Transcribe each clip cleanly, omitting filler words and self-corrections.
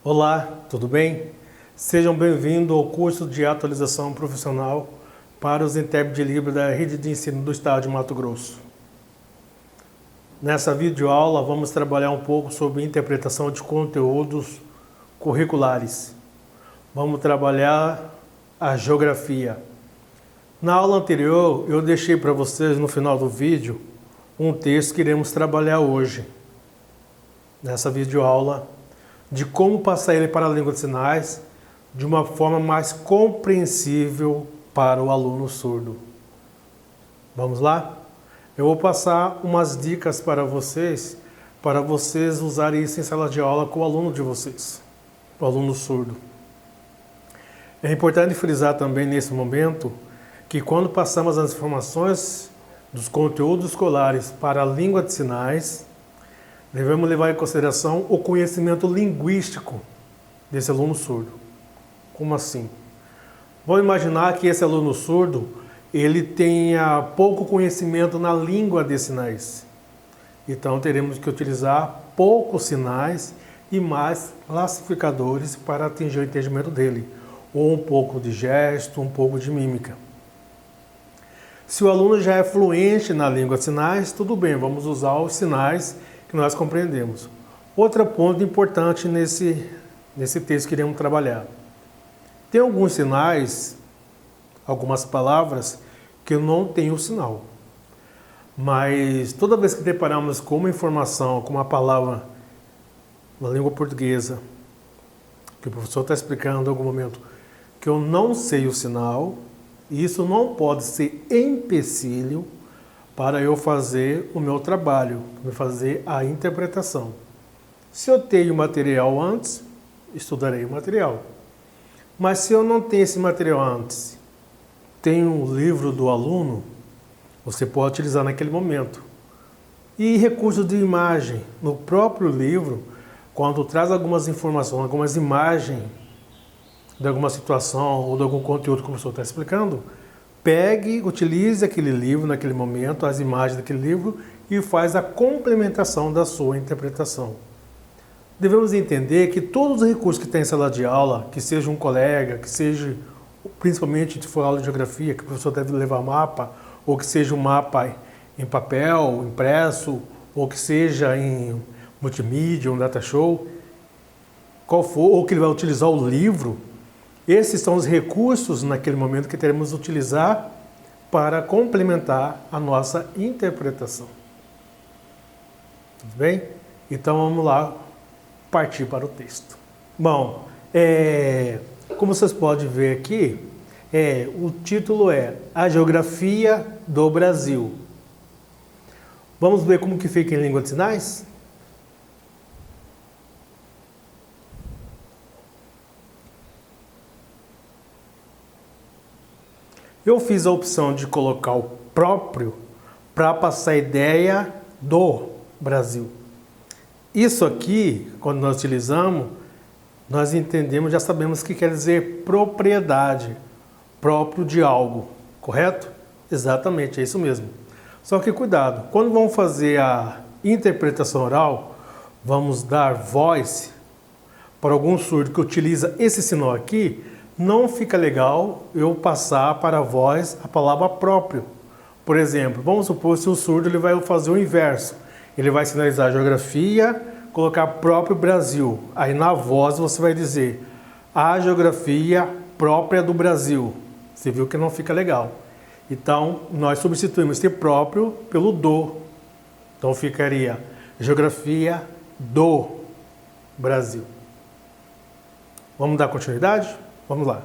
Olá, tudo bem? Sejam bem-vindos ao curso de atualização profissional para os intérpretes de Libras da Rede de Ensino do Estado de Mato Grosso. Nessa videoaula vamos trabalhar um pouco sobre interpretação de conteúdos curriculares. Vamos trabalhar a geografia. Na aula anterior eu deixei para vocês no final do vídeo um texto que iremos trabalhar hoje, nessa videoaula, de como passar ele para a língua de sinais de uma forma mais compreensível para o aluno surdo. Vamos lá? Eu vou passar umas dicas para vocês usarem isso em sala de aula com o aluno de vocês, o aluno surdo. É importante frisar também nesse momento que quando passamos as informações dos conteúdos escolares para a língua de sinais, devemos levar em consideração o conhecimento linguístico desse aluno surdo. Como assim? Vamos imaginar que esse aluno surdo ele tenha pouco conhecimento na língua de sinais. Então teremos que utilizar poucos sinais e mais classificadores para atingir o entendimento dele. Ou um pouco de gesto, um pouco de mímica. Se o aluno já é fluente na língua de sinais, tudo bem, vamos usar os sinais que nós compreendemos. Outro ponto importante nesse texto que iremos trabalhar. Tem alguns sinais, algumas palavras, que não tem o sinal. Mas toda vez que deparamos com uma informação, com uma palavra na língua portuguesa, que o professor está explicando em algum momento, que eu não sei o sinal, isso não pode ser empecilho para eu fazer o meu trabalho, para fazer a interpretação. Se eu tenho material antes, estudarei o material. Mas se eu não tenho esse material antes, tenho um livro do aluno, você pode utilizar naquele momento. E recursos de imagem, no próprio livro, quando traz algumas informações, algumas imagens de alguma situação ou de algum conteúdo que o professor está explicando, pegue, utilize aquele livro naquele momento, as imagens daquele livro e faz a complementação da sua interpretação. Devemos entender que todos os recursos que tem em sala de aula, que seja um colega, que seja, principalmente se for aula de geografia, que o professor deve levar mapa, ou que seja um mapa em papel, impresso, ou que seja em multimídia, um data show, qual for, ou que ele vai utilizar o livro, esses são os recursos naquele momento que teremos que utilizar para complementar a nossa interpretação. Tudo bem? Então vamos lá partir para o texto. Bom, como vocês podem ver aqui, o título é A Geografia do Brasil. Vamos ver como que fica em língua de sinais? Eu fiz a opção de colocar o próprio para passar a ideia do Brasil. Isso aqui, quando nós utilizamos, nós entendemos, já sabemos que quer dizer propriedade, próprio de algo, correto? Exatamente, é isso mesmo. Só que cuidado, quando vamos fazer a interpretação oral, vamos dar voz para algum surdo que utiliza esse sinal aqui, não fica legal eu passar para a voz a palavra próprio. Por exemplo, vamos supor se o surdo ele vai fazer o inverso. Ele vai sinalizar a geografia, colocar próprio Brasil. Aí na voz você vai dizer a geografia própria do Brasil. Você viu que não fica legal. Então nós substituímos esse próprio pelo do. Então ficaria geografia do Brasil. Vamos dar continuidade? Vamos lá.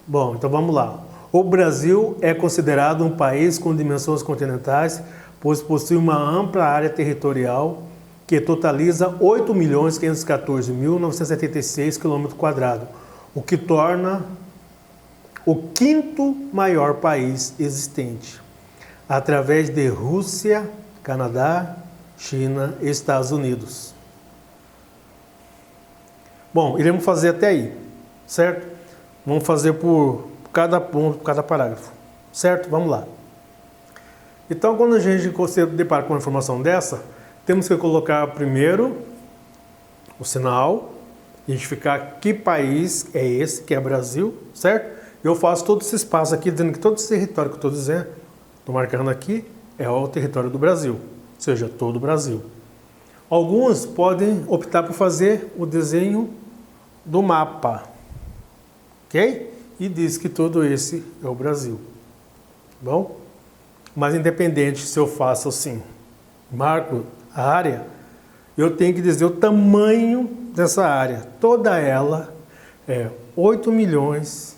Bom, então vamos lá. O Brasil é considerado um país com dimensões continentais, pois possui uma ampla área territorial que totaliza 8.514.976 km², o que torna o quinto maior país existente, através de Rússia, Canadá, China e Estados Unidos. Bom, iremos fazer até aí. Certo? Vamos fazer por cada ponto, por cada parágrafo. Certo? Vamos lá. Então, quando a gente se depara com uma informação dessa, temos que colocar primeiro o sinal identificar que país é esse, que é Brasil, certo? Eu faço todo esse espaço aqui, dizendo que todo esse território que eu estou dizendo, estou marcando aqui, é o território do Brasil, ou seja, todo o Brasil. Alguns podem optar por fazer o desenho do mapa, ok? E diz que todo esse é o Brasil, bom? Mas independente se eu faço assim, marco a área, eu tenho que dizer o tamanho dessa área. Toda ela é 8.514.976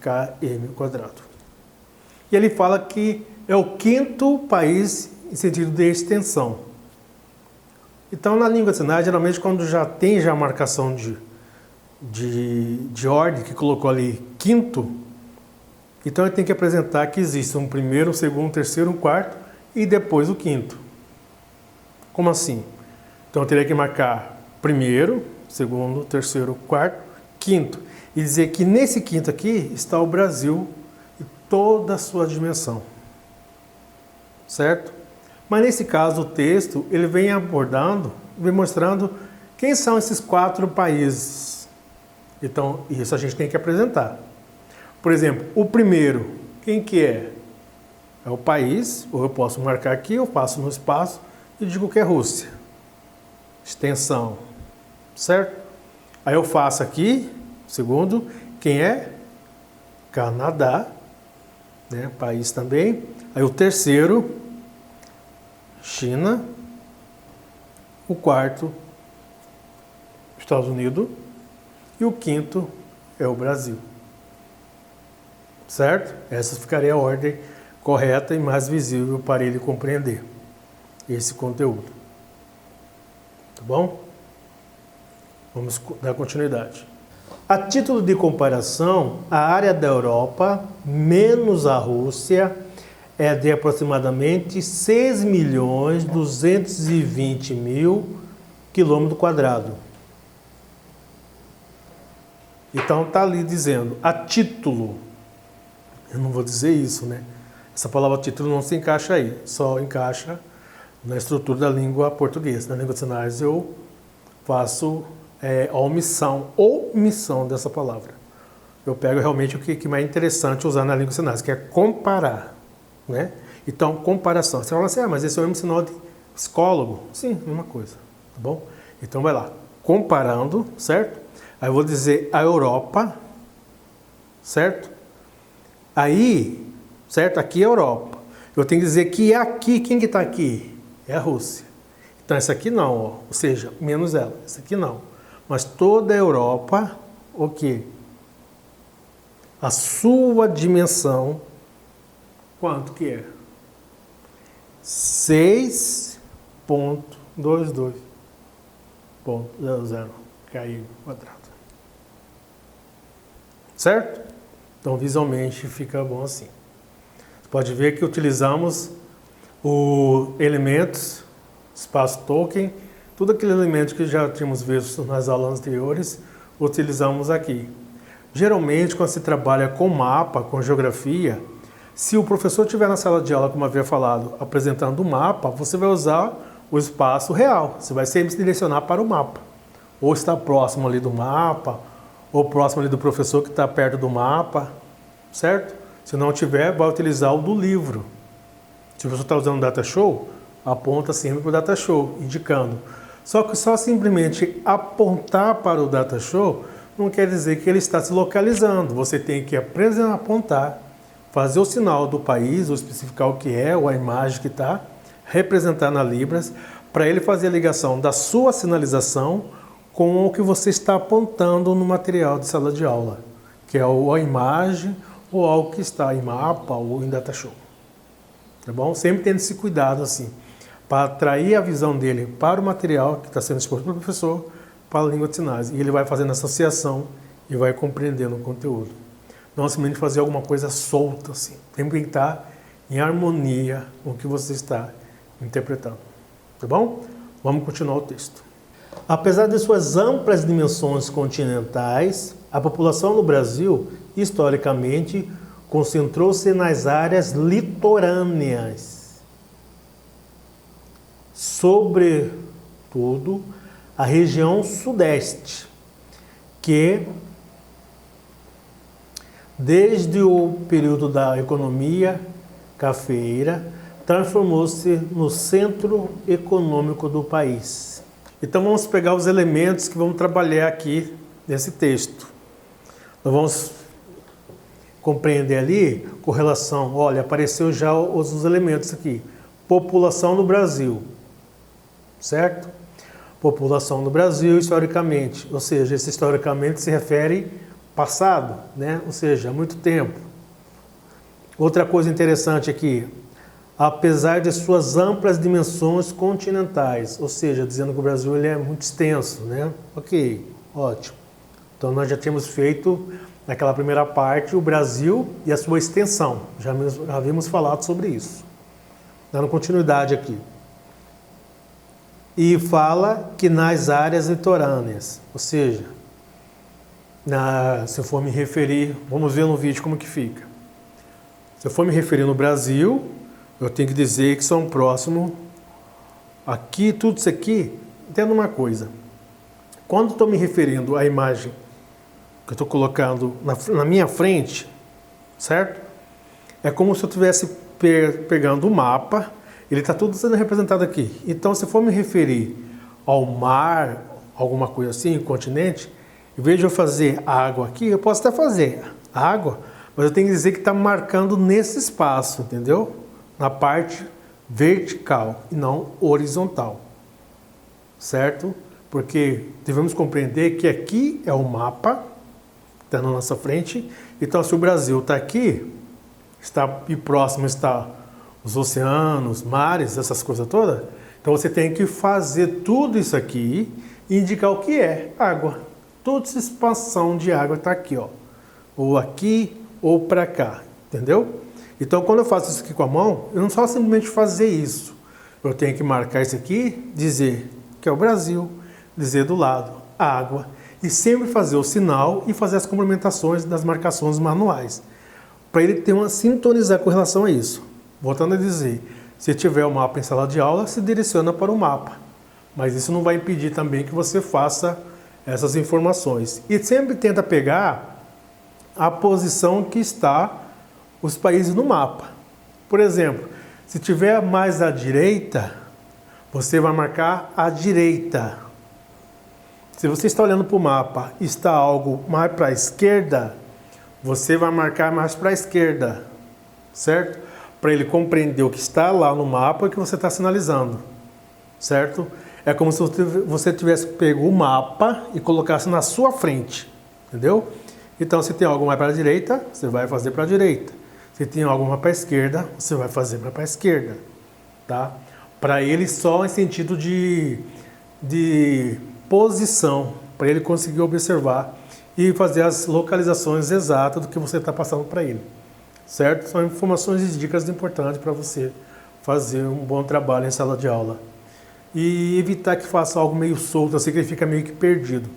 km². E ele fala que é o 5º país em sentido de extensão. Então, na língua de sinais, geralmente quando já tem a marcação de ordem, que colocou ali 5º, então ele tem que apresentar que existe um primeiro, um segundo, um terceiro, um quarto e depois o 5º. Como assim? Então eu teria que marcar primeiro, segundo, terceiro, quarto, 5º. E dizer que nesse 5º aqui está o Brasil e toda a sua dimensão. Certo? Mas nesse caso o texto ele vem abordando, vem mostrando quem são esses 4 países. Então isso a gente tem que apresentar. Por exemplo, o primeiro, quem que é? É o país, ou eu posso marcar aqui, eu passo no espaço e digo que é Rússia. Extensão, certo? Aí eu faço aqui, segundo, quem é? Canadá, né? País também. Aí o terceiro, China. O quarto, Estados Unidos. E o 5º é o Brasil. Certo? Essa ficaria a ordem correta e mais visível para ele compreender esse conteúdo. Tá bom? Vamos dar continuidade. A título de comparação, a área da Europa, menos a Rússia, é de aproximadamente 6.220.000 km². Então está ali dizendo, a título. Eu não vou dizer isso, né? Essa palavra título não se encaixa aí, só encaixa na estrutura da língua portuguesa. Na língua de sinais eu faço a omissão ou omissão dessa palavra. Eu pego realmente o que é mais interessante usar na língua de sinais, que é comparar, né? Então, comparação. Você fala assim, mas esse é o mesmo sinal de psicólogo. Sim, mesma coisa, tá bom? Então vai lá, comparando, certo? Aí eu vou dizer a Europa, certo? Aí, certo? Aqui é a Europa. Eu tenho que dizer que aqui, quem que está aqui? É a Rússia. Então, essa aqui não, ó. Ou seja, menos ela. Essa aqui não. Mas toda a Europa, o quê? A sua dimensão, quanto que é? 6,22.00 km². Certo? Então, visualmente, fica bom assim. Você pode ver que utilizamos o elementos, espaço token, tudo aquele elemento que já tínhamos visto nas aulas anteriores, utilizamos aqui. Geralmente, quando se trabalha com mapa, com geografia, se o professor estiver na sala de aula, como havia falado, apresentando o mapa, você vai usar o espaço real. Você vai sempre se direcionar para o mapa. Ou está próximo ali do mapa, ou próximo ali do professor que está perto do mapa, certo? Se não tiver, vai utilizar o do livro. Se o professor está usando o Data Show, aponta sempre para o Data Show, indicando. Só que só simplesmente apontar para o Data Show não quer dizer que ele está se localizando. Você tem que apontar, fazer o sinal do país, ou especificar o que é, ou a imagem que está, representar na Libras, para ele fazer a ligação da sua sinalização com o que você está apontando no material de sala de aula, que é ou a imagem ou algo que está em mapa ou em Data Show. Tá bom? Sempre tendo esse cuidado assim, para atrair a visão dele para o material que está sendo exposto pelo professor, para a língua de sinais. E ele vai fazendo associação e vai compreendendo o conteúdo. Não simplesmente fazer alguma coisa solta assim. Tem que estar em harmonia com o que você está interpretando. Tá bom? Vamos continuar o texto. Apesar de suas amplas dimensões continentais, a população no Brasil, historicamente, concentrou-se nas áreas litorâneas. sobretudo a região sudeste, que desde o período da economia cafeeira transformou-se no centro econômico do país. Então vamos pegar os elementos que vamos trabalhar aqui nesse texto. Nós vamos compreender ali com relação, olha, apareceu já os elementos aqui. População no Brasil, certo? População no Brasil historicamente, ou seja, esse historicamente se refere passado, né? Ou seja, há muito tempo. Outra coisa interessante aqui, apesar de suas amplas dimensões continentais, ou seja, dizendo que o Brasil ele é muito extenso, né? Ok, ótimo. Então nós já tínhamos feito naquela primeira parte o Brasil e a sua extensão, já havíamos falado sobre isso. Dando continuidade aqui. E fala que nas áreas litorâneas, ou seja, se eu for me referir, vamos ver no vídeo como que fica. Se eu for me referir no Brasil, eu tenho que dizer que são próximos, aqui, tudo isso aqui, entenda uma coisa. Quando estou me referindo à imagem que eu estou colocando na minha frente, certo? É como se eu estivesse pegando o mapa, ele está tudo sendo representado aqui. Então, se eu for me referir ao mar, alguma coisa assim, continente, em vez de eu fazer água aqui, eu posso até fazer água, mas eu tenho que dizer que está marcando nesse espaço, entendeu? Na parte vertical e não horizontal, certo? Porque devemos compreender que aqui é o mapa, está na nossa frente. Então, se o Brasil está aqui, e próximo está os oceanos, mares, essas coisas todas, então você tem que fazer tudo isso aqui e indicar o que é água. Toda essa expansão de água está aqui, ó, ou aqui ou para cá, entendeu? Então, quando eu faço isso aqui com a mão, eu não só simplesmente fazer isso, eu tenho que marcar isso aqui, dizer que é o Brasil, dizer do lado água, e sempre fazer o sinal e fazer as complementações das marcações manuais, para ele ter uma sintonizar com relação a isso. Voltando a dizer, se tiver o mapa em sala de aula, se direciona para o mapa, mas isso não vai impedir também que você faça essas informações. E sempre tenta pegar a posição que está os países no mapa. Por exemplo, se tiver mais à direita, você vai marcar à direita. Se você está olhando para o mapa e está algo mais para a esquerda, você vai marcar mais para a esquerda, certo? Para ele compreender o que está lá no mapa e que você está sinalizando, certo? É como se você tivesse pego o mapa e colocasse na sua frente, entendeu? Então, se tem algo mais para a direita, você vai fazer para a direita. Se tem algo mais para a esquerda, você vai fazer para a esquerda, tá? Para ele só em sentido de posição, para ele conseguir observar e fazer as localizações exatas do que você está passando para ele, certo? São informações e dicas importantes para você fazer um bom trabalho em sala de aula. E evitar que faça algo meio solto, assim que ele fica meio que perdido.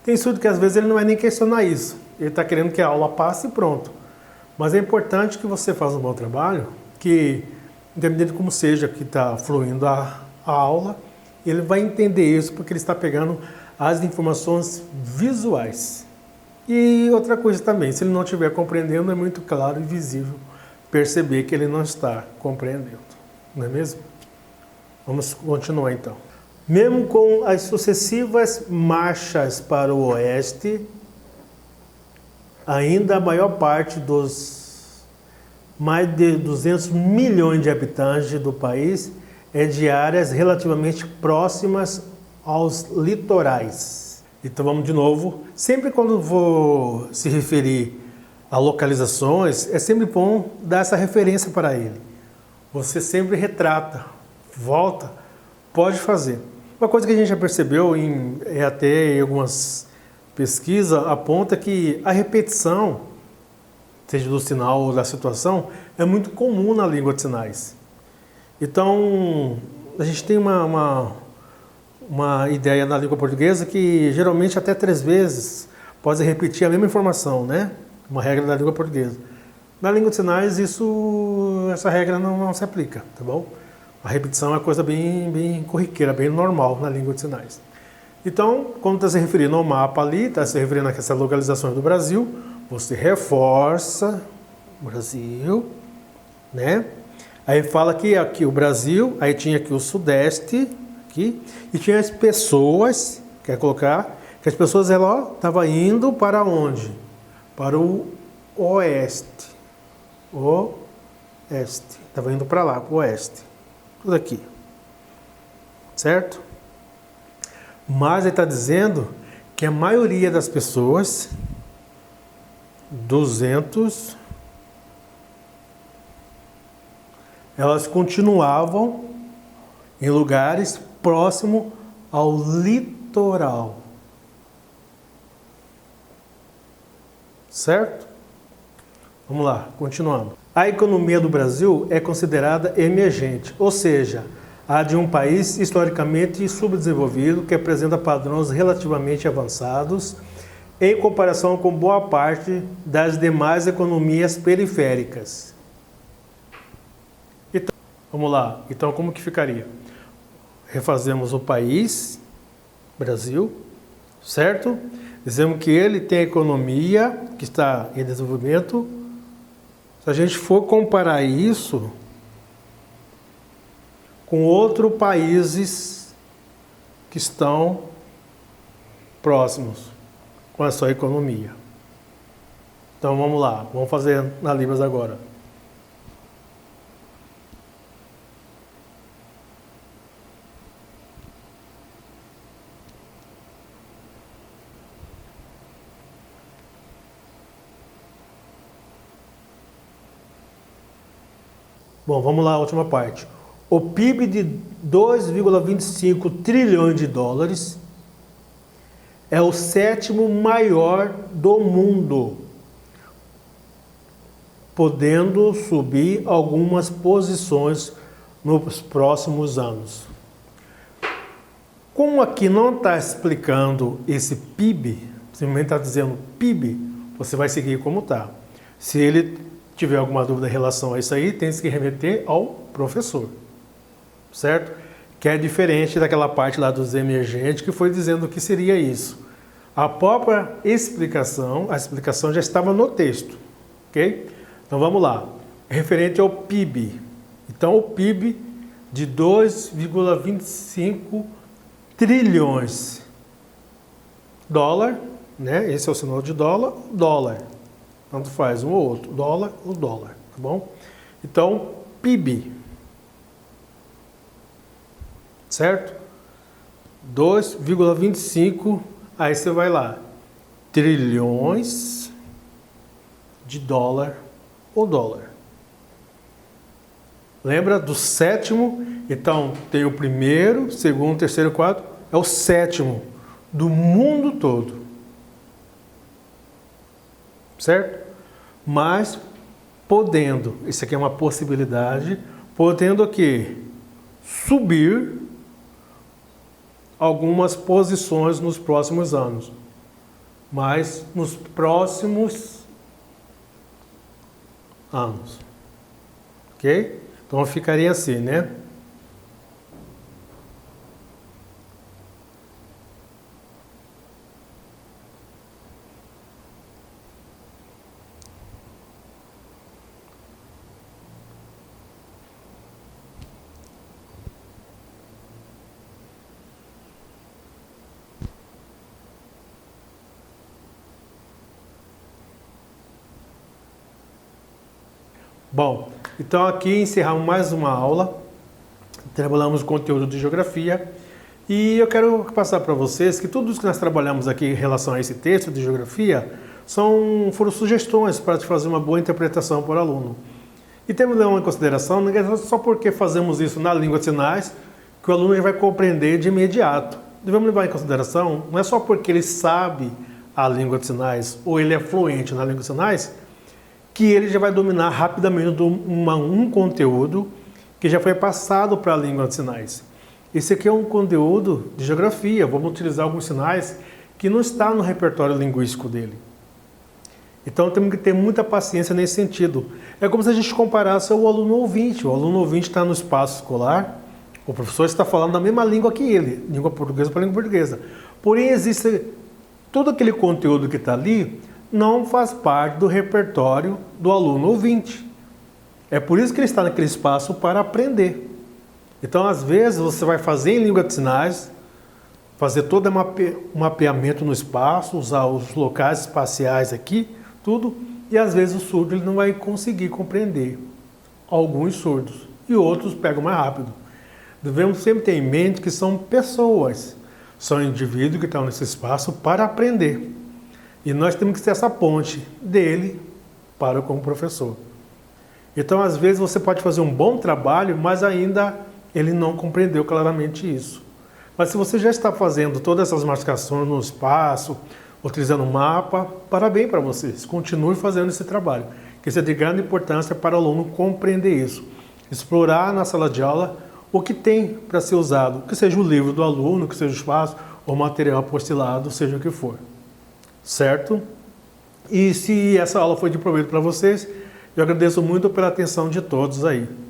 Tem estudo que às vezes ele não vai nem questionar isso, ele está querendo que a aula passe e pronto. Mas é importante que você faça um bom trabalho, que independente de como seja que está fluindo a aula, ele vai entender isso porque ele está pegando as informações visuais. E outra coisa também, se ele não estiver compreendendo, é muito claro e visível perceber que ele não está compreendendo, não é mesmo? Vamos continuar então. Mesmo com as sucessivas marchas para o oeste, ainda a maior parte dos mais de 200 milhões de habitantes do país é de áreas relativamente próximas aos litorais. Então vamos de novo. Sempre quando vou se referir a localizações, é sempre bom dar essa referência para ele. Você sempre retrata, volta, pode fazer. Uma coisa que a gente já percebeu até em algumas pesquisas aponta que a repetição, seja do sinal ou da situação, é muito comum na língua de sinais. Então, a gente tem uma ideia na língua portuguesa que geralmente até 3 vezes pode repetir a mesma informação, né? Uma regra da língua portuguesa. Na língua de sinais, essa regra não se aplica, tá bom? A repetição é uma coisa bem corriqueira, bem normal na língua de sinais. Então, quando está se referindo ao mapa ali, está se referindo a essas localizações do Brasil, você reforça Brasil, né? Aí fala que aqui o Brasil, aí tinha aqui o Sudeste, aqui, e tinha as pessoas, quer colocar, que as pessoas estavam indo para onde? Para o Oeste. Oeste. Estava indo para lá, para o Oeste. Tudo aqui. Certo? Mas ele está dizendo que a maioria das pessoas, 200, elas continuavam em lugares próximos ao litoral. Certo? Vamos lá, continuando. A economia do Brasil é considerada emergente, ou seja, a de um país historicamente subdesenvolvido que apresenta padrões relativamente avançados em comparação com boa parte das demais economias periféricas. Então, vamos lá. Então, como que ficaria? Refazemos o país, Brasil, certo? Dizemos que ele tem economia que está em desenvolvimento. Se a gente for comparar isso com outros países que estão próximos com a sua economia. Então vamos lá, vamos fazer na Libras agora. Bom, vamos lá, a última parte. O PIB de 2,25 trilhões de dólares é o 7º maior do mundo, podendo subir algumas posições nos próximos anos. Como aqui não está explicando esse PIB, simplesmente está dizendo PIB, você vai seguir como está. Se ele tiver alguma dúvida em relação a isso aí, tem que remeter ao professor, certo? Que é diferente daquela parte lá dos emergentes que foi dizendo o que seria isso. A própria explicação, a explicação já estava no texto, ok? Então vamos lá, referente ao PIB. Então o PIB de 2,25 trilhões dólar, né? Esse é o sinal de dólar, dólar. Tanto faz um ou outro, dólar ou dólar, tá bom? Então, PIB, certo? 2,25, aí você vai lá, trilhões de dólar ou dólar. Lembra do 7º? Então, tem o primeiro, segundo, terceiro, quarto, é o 7º do mundo todo. Certo? Mas podendo, isso aqui é uma possibilidade, podendo o quê? Subir algumas posições nos próximos anos. Mas nos próximos anos. Ok? Então ficaria assim, né? Bom, então aqui encerramos mais uma aula, trabalhamos o conteúdo de geografia e eu quero passar para vocês que tudo isso que nós trabalhamos aqui em relação a esse texto de geografia foram sugestões para te fazer uma boa interpretação para o aluno. E temos de levar em consideração, não é só porque fazemos isso na língua de sinais que o aluno já vai compreender de imediato. Devemos levar em consideração, não é só porque ele sabe a língua de sinais ou ele é fluente na língua de sinais, que ele já vai dominar rapidamente um conteúdo que já foi passado para a língua de sinais. Esse aqui é um conteúdo de geografia, vamos utilizar alguns sinais que não está no repertório linguístico dele. Então temos que ter muita paciência nesse sentido. É como se a gente comparasse o aluno ouvinte. O aluno ouvinte está no espaço escolar, o professor está falando a mesma língua que ele, língua portuguesa para língua portuguesa. Porém, existe todo aquele conteúdo que está ali não faz parte do repertório do aluno ouvinte. É por isso que ele está naquele espaço para aprender. Então, às vezes, você vai fazer em língua de sinais, fazer todo um mapeamento no espaço, usar os locais espaciais aqui, tudo, e às vezes o surdo ele não vai conseguir compreender. Alguns surdos e outros pegam mais rápido. Devemos sempre ter em mente que são pessoas, são indivíduos que estão nesse espaço para aprender. E nós temos que ser essa ponte dele para com o professor. Então, às vezes, você pode fazer um bom trabalho, mas ainda ele não compreendeu claramente isso. Mas se você já está fazendo todas essas marcações no espaço, utilizando o mapa, parabéns para vocês. Continue fazendo esse trabalho, que isso é de grande importância para o aluno compreender isso. Explorar na sala de aula o que tem para ser usado, que seja o livro do aluno, que seja o espaço, ou material apostilado, seja o que for. Certo? E se essa aula foi de proveito para vocês, eu agradeço muito pela atenção de todos aí.